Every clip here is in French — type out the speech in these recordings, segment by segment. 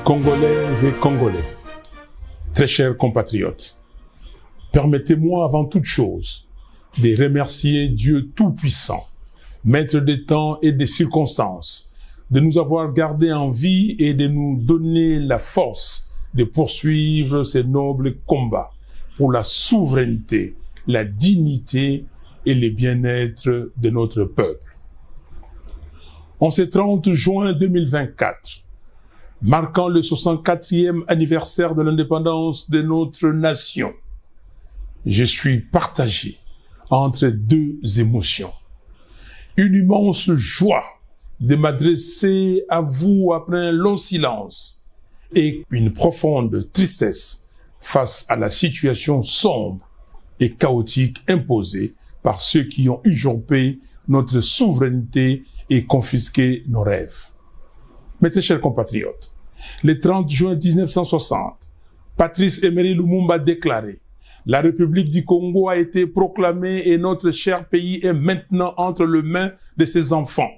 Congolaises et Congolais, très chers compatriotes, permettez-moi avant toute chose de remercier Dieu Tout-Puissant, Maître des temps et des circonstances, de nous avoir gardés en vie et de nous donner la force de poursuivre ces nobles combats pour la souveraineté, la dignité et le bien-être de notre peuple. En ce 30 juin 2024, marquant le 64e anniversaire de l'indépendance de notre nation, je suis partagé entre deux émotions. Une immense joie de m'adresser à vous après un long silence et une profonde tristesse face à la situation sombre et chaotique imposée par ceux qui ont usurpé notre souveraineté et confisqué nos rêves. Mes très chers compatriotes, le 30 juin 1960, Patrice Emery Lumumba a déclaré « La République du Congo a été proclamée et notre cher pays est maintenant entre les mains de ses enfants. »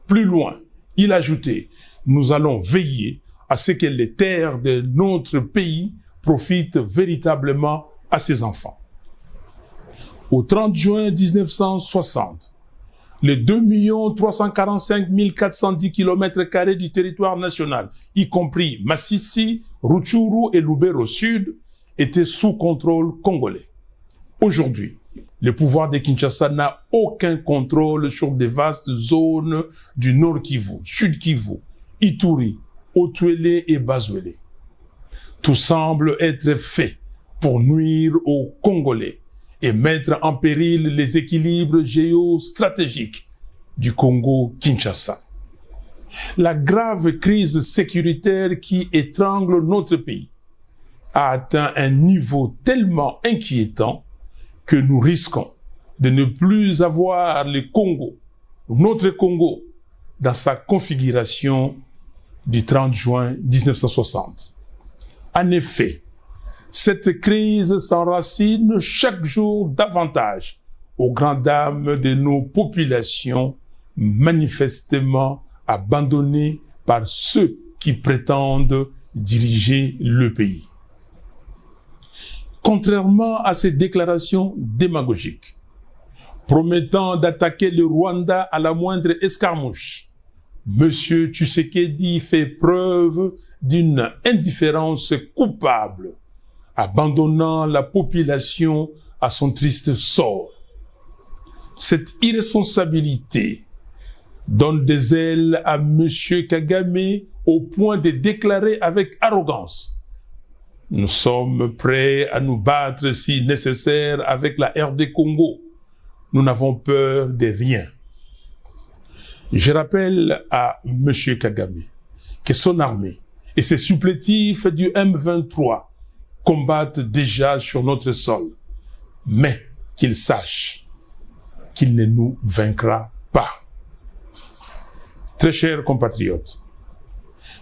Plus loin, il a ajouté « Nous allons veiller à ce que les terres de notre pays profitent véritablement à ses enfants. » Au 30 juin 1960, les 2 345 410 km² du territoire national, y compris Massissi, Rutshuru et Lubero Sud, étaient sous contrôle congolais. Aujourd'hui, le pouvoir de Kinshasa n'a aucun contrôle sur des vastes zones du Nord Kivu, Sud Kivu, Ituri, Otuele et Bazuele. Tout semble être fait pour nuire aux Congolais et mettre en péril les équilibres géostratégiques du Congo-Kinshasa. La grave crise sécuritaire qui étrangle notre pays a atteint un niveau tellement inquiétant que nous risquons de ne plus avoir le Congo, notre Congo, dans sa configuration du 30 juin 1960. En effet, cette crise s'enracine chaque jour davantage aux grandes dames de nos populations manifestement abandonnées par ceux qui prétendent diriger le pays. Contrairement à ces déclarations démagogiques, promettant d'attaquer le Rwanda à la moindre escarmouche, M. Tshisekedi fait preuve d'une indifférence coupable, abandonnant la population à son triste sort. Cette irresponsabilité donne des ailes à M. Kagame au point de déclarer avec arrogance: nous sommes prêts à nous battre si nécessaire avec la RD Congo. Nous n'avons peur de rien. Je rappelle à M. Kagame que son armée et ses supplétifs du M23 combattent déjà sur notre sol, mais qu'il sache qu'il ne nous vaincra pas. Très chers compatriotes,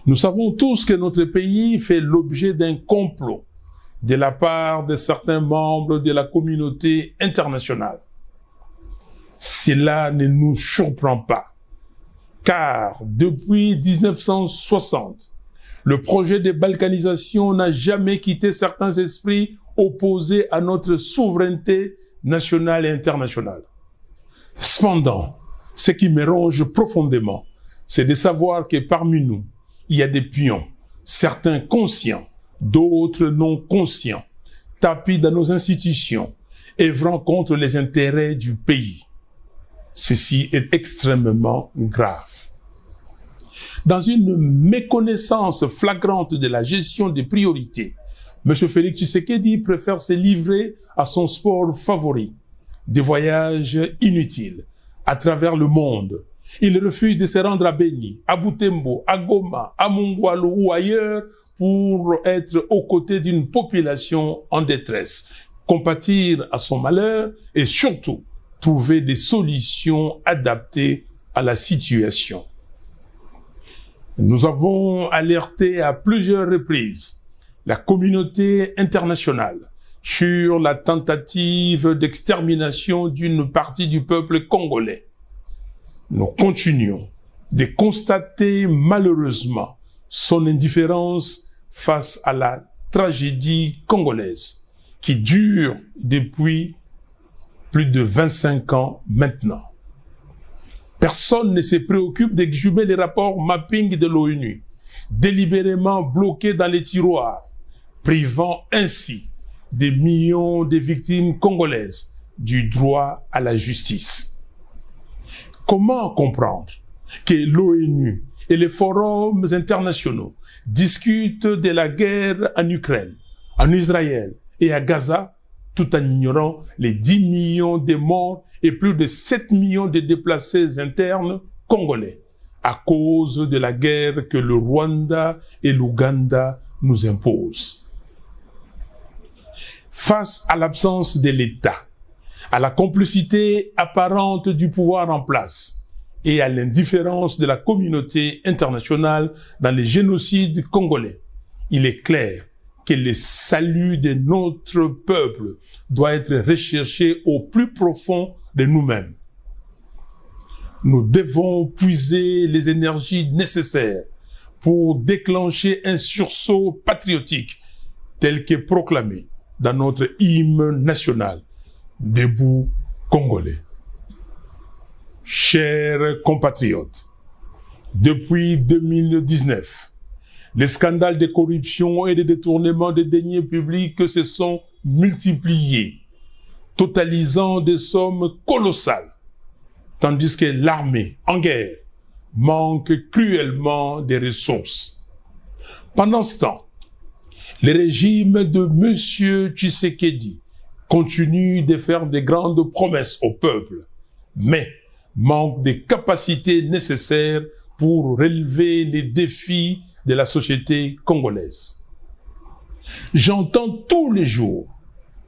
nous savons tous que notre pays fait l'objet d'un complot de la part de certains membres de la communauté internationale. Cela ne nous surprend pas, car depuis 1960, le projet de balkanisation n'a jamais quitté certains esprits opposés à notre souveraineté nationale et internationale. Cependant, ce qui me ronge profondément, c'est de savoir que parmi nous, il y a des pions, certains conscients, d'autres non conscients, tapis dans nos institutions, œuvrant contre les intérêts du pays. Ceci est extrêmement grave. Dans une méconnaissance flagrante de la gestion des priorités, M. Félix Tshisekedi préfère se livrer à son sport favori, des voyages inutiles à travers le monde. Il refuse de se rendre à Beni, à Butembo, à Goma, à Mungwalu ou ailleurs pour être aux côtés d'une population en détresse, compatir à son malheur et surtout trouver des solutions adaptées à la situation. Nous avons alerté à plusieurs reprises la communauté internationale sur la tentative d'extermination d'une partie du peuple congolais. Nous continuons de constater malheureusement son indifférence face à la tragédie congolaise qui dure depuis plus de 25 ans maintenant. Personne ne se préoccupe d'exhumer les rapports mapping de l'ONU, délibérément bloqués dans les tiroirs, privant ainsi des millions de victimes congolaises du droit à la justice. Comment comprendre que l'ONU et les forums internationaux discutent de la guerre en Ukraine, en Israël et à Gaza, tout en ignorant les 10 millions de morts et plus de 7 millions de déplacés internes congolais à cause de la guerre que le Rwanda et l'Ouganda nous imposent. Face à l'absence de l'État, à la complicité apparente du pouvoir en place et à l'indifférence de la communauté internationale dans les génocides congolais, il est clair que le salut de notre peuple doit être recherché au plus profond de nous-mêmes. Nous devons puiser les énergies nécessaires pour déclencher un sursaut patriotique tel que proclamé dans notre hymne national, Debout Congolais. Chers compatriotes, depuis 2019, les scandales de corruption et de détournement des deniers publics se sont multipliés, totalisant des sommes colossales, tandis que l'armée, en guerre, manque cruellement de ressources. Pendant ce temps, le régime de M. Tshisekedi continue de faire de grandes promesses au peuple, mais manque des capacités nécessaires pour relever les défis de la société congolaise. J'entends tous les jours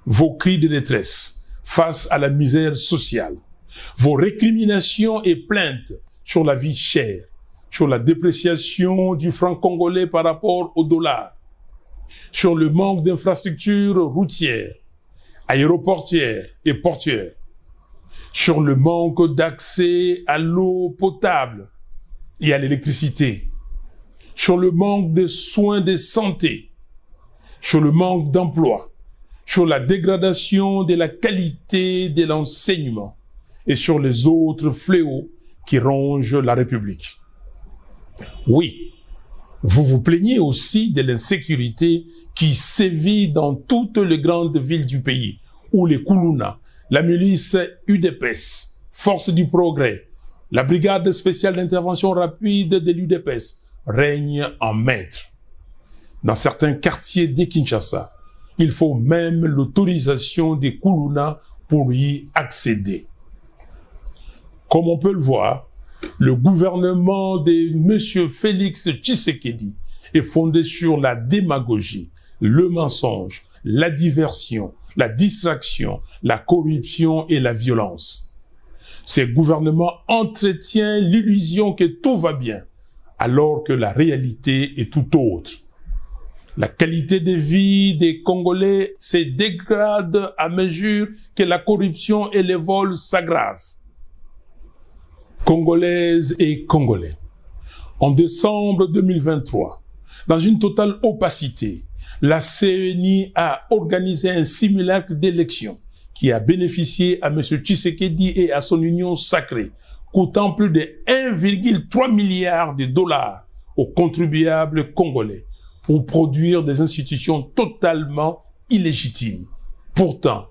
vos cris de détresse face à la misère sociale, vos récriminations et plaintes sur la vie chère, sur la dépréciation du franc congolais par rapport au dollar, sur le manque d'infrastructures routières, aéroportières et portuaires, sur le manque d'accès à l'eau potable et à l'électricité, sur le manque de soins de santé, sur le manque d'emploi, sur la dégradation de la qualité de l'enseignement et sur les autres fléaux qui rongent la République. Oui, vous vous plaignez aussi de l'insécurité qui sévit dans toutes les grandes villes du pays, où les Kuluna, la milice UDPS, Force du Progrès, la brigade spéciale d'intervention rapide de l'UDPS règnent en maître. Dans certains quartiers de Kinshasa, il faut même l'autorisation des Kuluna pour y accéder. Comme on peut le voir, le gouvernement de M. Félix Tshisekedi est fondé sur la démagogie, le mensonge, la diversion, la distraction, la corruption et la violence. Ce gouvernement entretient l'illusion que tout va bien, alors que la réalité est tout autre. La qualité de vie des Congolais se dégrade à mesure que la corruption et les vols s'aggravent. Congolaises et Congolais, en décembre 2023, dans une totale opacité, la CENI a organisé un simulacre d'élection qui a bénéficié à M. Tshisekedi et à son union sacrée, coûtant plus de 1,3 milliard de dollars aux contribuables congolais pour produire des institutions totalement illégitimes. Pourtant,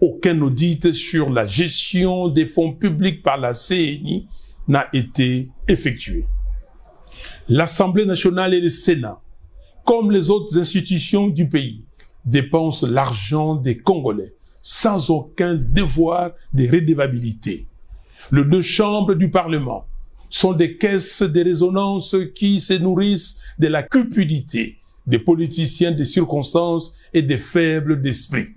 aucun audit sur la gestion des fonds publics par la CENI n'a été effectué. L'Assemblée nationale et le Sénat, comme les autres institutions du pays, dépensent l'argent des Congolais sans aucun devoir de redevabilité. Les deux chambres du Parlement sont des caisses de résonance qui se nourrissent de la cupidité des politiciens de circonstances et des faibles d'esprit.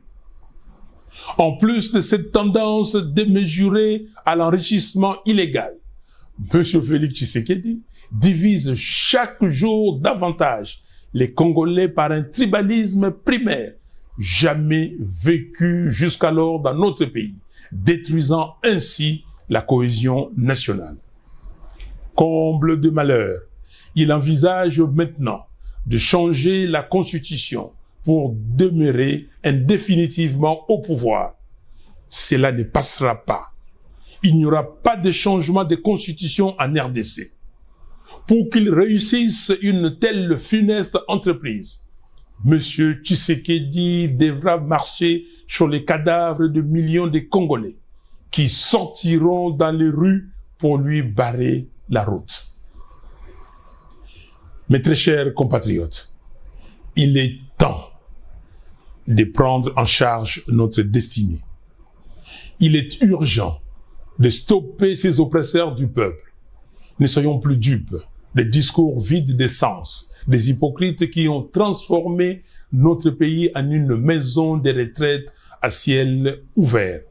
En plus de cette tendance démesurée à l'enrichissement illégal, M. Félix Tshisekedi divise chaque jour davantage les Congolais par un tribalisme primaire, jamais vécu jusqu'alors dans notre pays, détruisant ainsi la cohésion nationale. Comble de malheur, il envisage maintenant de changer la Constitution pour demeurer indéfinitivement au pouvoir. Cela ne passera pas. Il n'y aura pas de changement de Constitution en RDC. Pour qu'il réussisse une telle funeste entreprise, M. Tshisekedi devra marcher sur les cadavres de millions de Congolais qui sortiront dans les rues pour lui barrer la route. Mes très chers compatriotes, il est temps de prendre en charge notre destinée. Il est urgent de stopper ces oppresseurs du peuple. Ne soyons plus dupes des discours vides de sens, des hypocrites qui ont transformé notre pays en une maison de retraite à ciel ouvert.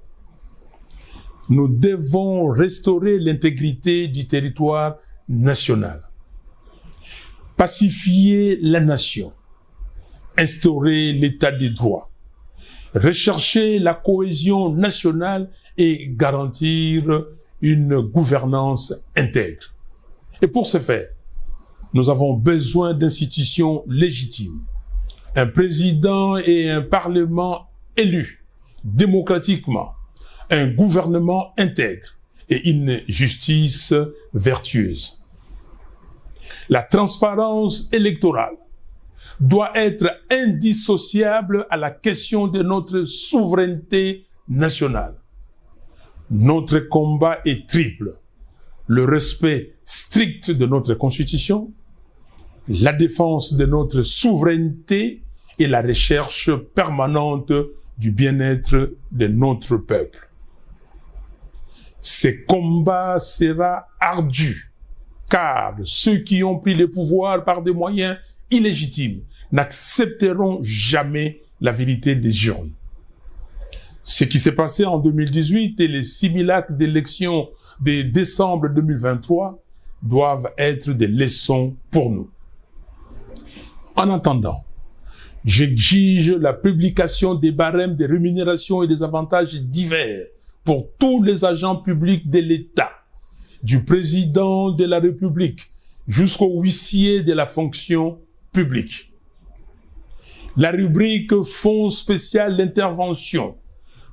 Nous devons restaurer l'intégrité du territoire national, pacifier la nation, instaurer l'état de droit, rechercher la cohésion nationale et garantir une gouvernance intègre. Et pour ce faire, nous avons besoin d'institutions légitimes, un président et un parlement élus démocratiquement, un gouvernement intègre et une justice vertueuse. La transparence électorale doit être indissociable à la question de notre souveraineté nationale. Notre combat est triple: le respect strict de notre Constitution, la défense de notre souveraineté et la recherche permanente du bien-être de notre peuple. Ce combat sera ardu, car ceux qui ont pris le pouvoir par des moyens illégitimes n'accepteront jamais la vérité des urnes. Ce qui s'est passé en 2018 et les simulacres d'élections de décembre 2023 doivent être des leçons pour nous. En attendant, j'exige la publication des barèmes de rémunération et des avantages divers pour tous les agents publics de l'État, du président de la République jusqu'au huissier de la fonction publique. La rubrique Fonds spécial d'intervention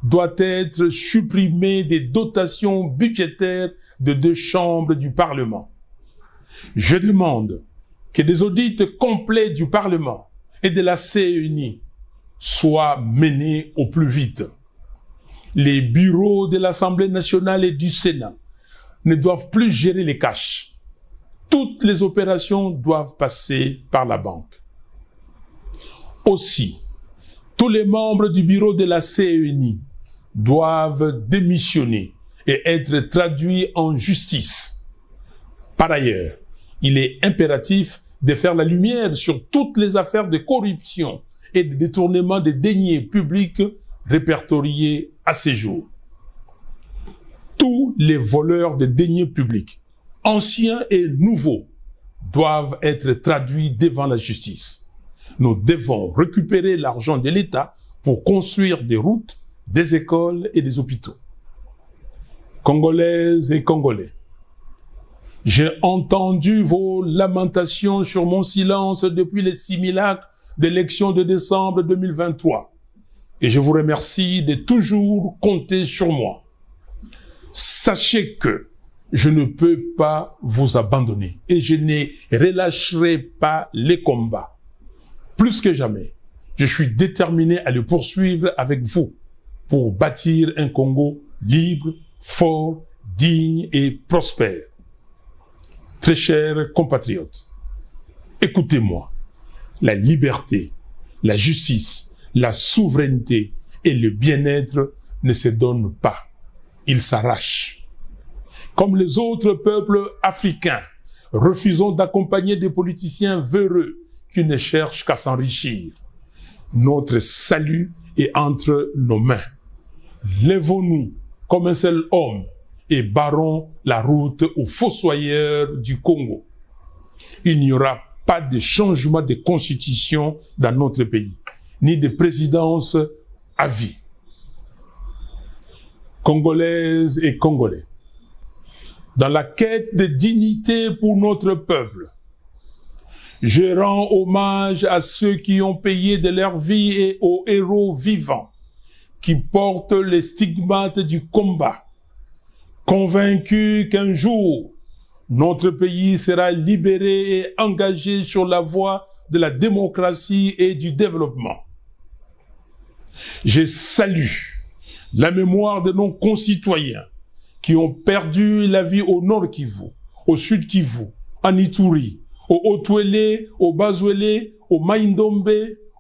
doit être supprimée des dotations budgétaires de 2 chambres du Parlement. Je demande que des audits complets du Parlement et de la CENI soient menés au plus vite. Les bureaux de l'Assemblée nationale et du Sénat ne doivent plus gérer les cash. Toutes les opérations doivent passer par la banque. Aussi, tous les membres du bureau de la CENI doivent démissionner et être traduits en justice. Par ailleurs, il est impératif de faire la lumière sur toutes les affaires de corruption et de détournement des deniers publics répertoriés à ce jour. Tous les voleurs de deniers publics, anciens et nouveaux, doivent être traduits devant la justice. Nous devons récupérer l'argent de l'État pour construire des routes, des écoles et des hôpitaux. Congolaises et Congolais, j'ai entendu vos lamentations sur mon silence depuis les simulacres d'élections de décembre 2023 et je vous remercie de toujours compter sur moi. Sachez que je ne peux pas vous abandonner et je ne relâcherai pas les combats. Plus que jamais, je suis déterminé à le poursuivre avec vous pour bâtir un Congo libre, fort, digne et prospère. Très chers compatriotes, écoutez-moi. La liberté, la justice, la souveraineté et le bien-être ne se donnent pas. Ils s'arrachent. Comme les autres peuples africains, refusons d'accompagner des politiciens véreux qui ne cherchent qu'à s'enrichir. Notre salut est entre nos mains. Lèvons-nous comme un seul homme et barrons la route aux fossoyeurs du Congo. Il n'y aura pas de changement de constitution dans notre pays. ni de présidence à vie. Congolaises et Congolais, dans la quête de dignité pour notre peuple, je rends hommage à ceux qui ont payé de leur vie et aux héros vivants qui portent les stigmates du combat, convaincus qu'un jour, notre pays sera libéré et engagé sur la voie de la démocratie et du développement. Je salue la mémoire de nos concitoyens qui ont perdu la vie au Nord Kivu, au Sud Kivu, en Ituri, au Haut-Ouélé, au Bas-Ouélé, au Maïndombe,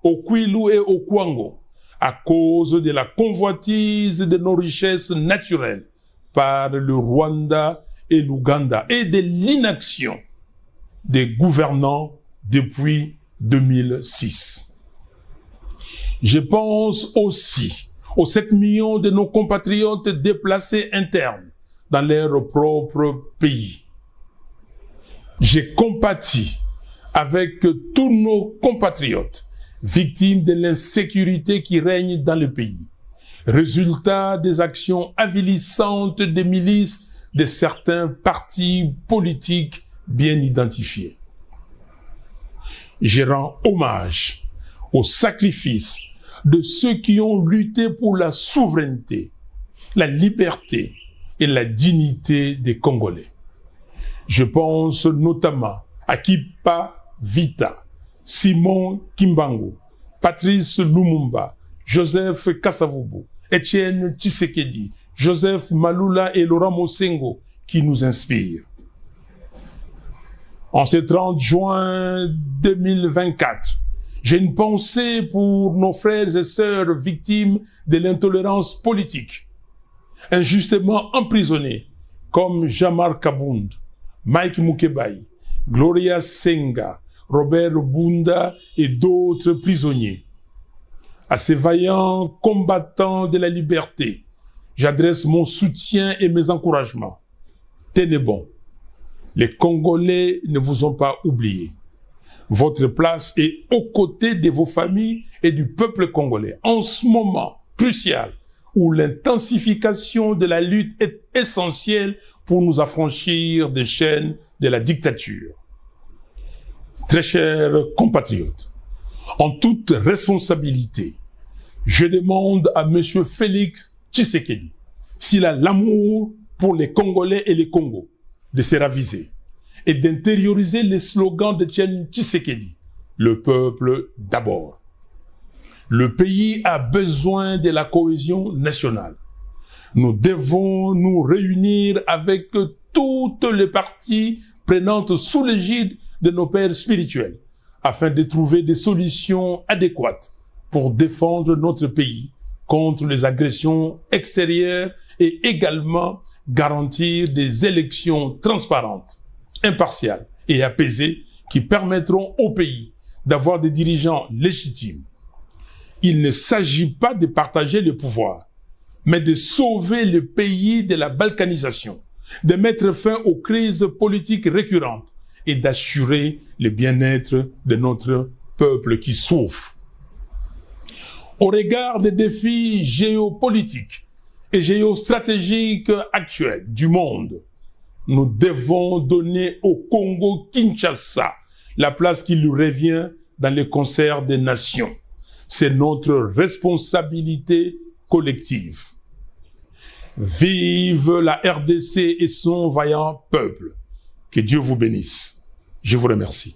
au Kwilu et au Kwango, à cause de la convoitise de nos richesses naturelles par le Rwanda et l'Ouganda et de l'inaction des gouvernants depuis 2006. Je pense aussi aux 7 millions de nos compatriotes déplacés internes dans leur propre pays. J'ai compati avec tous nos compatriotes victimes de l'insécurité qui règne dans le pays, résultat des actions avilissantes des milices de certains partis politiques bien identifiés. Je rends hommage au sacrifice de ceux qui ont lutté pour la souveraineté, la liberté et la dignité des Congolais. Je pense notamment à Kipa Vita, Simon Kimbangu, Patrice Lumumba, Joseph Kasavubu, Etienne Tshisekedi, Joseph Malula et Laurent Mosengo qui nous inspirent. En ce 30 juin 2024, j'ai une pensée pour nos frères et sœurs victimes de l'intolérance politique, injustement emprisonnés, comme Jamar Kabound, Mike Mukebai, Gloria Senga, Robert Bunda et d'autres prisonniers. À ces vaillants combattants de la liberté, j'adresse mon soutien et mes encouragements. Tenez bon, les Congolais ne vous ont pas oublié. Votre place est aux côtés de vos familles et du peuple congolais. En ce moment crucial où l'intensification de la lutte est essentielle pour nous affranchir des chaînes de la dictature. Très chers compatriotes, en toute responsabilité, je demande à M. Félix Tshisekedi s'il a l'amour pour les Congolais et les Congos de se raviser et d'intérioriser les slogans d'Etienne Tshisekedi, le peuple d'abord. Le pays a besoin de la cohésion nationale. Nous devons nous réunir avec toutes les parties prenantes sous l'égide de nos pères spirituels afin de trouver des solutions adéquates pour défendre notre pays contre les agressions extérieures et également garantir des élections transparentes, impartiales et apaisées qui permettront au pays d'avoir des dirigeants légitimes. Il ne s'agit pas de partager le pouvoir, mais de sauver le pays de la balkanisation, de mettre fin aux crises politiques récurrentes et d'assurer le bien-être de notre peuple qui souffre. Au regard des défis géopolitiques et géostratégiques actuels du monde, nous devons donner au Congo-Kinshasa la place qui lui revient dans le concert des nations. C'est notre responsabilité collective. Vive la RDC et son vaillant peuple. Que Dieu vous bénisse. Je vous remercie.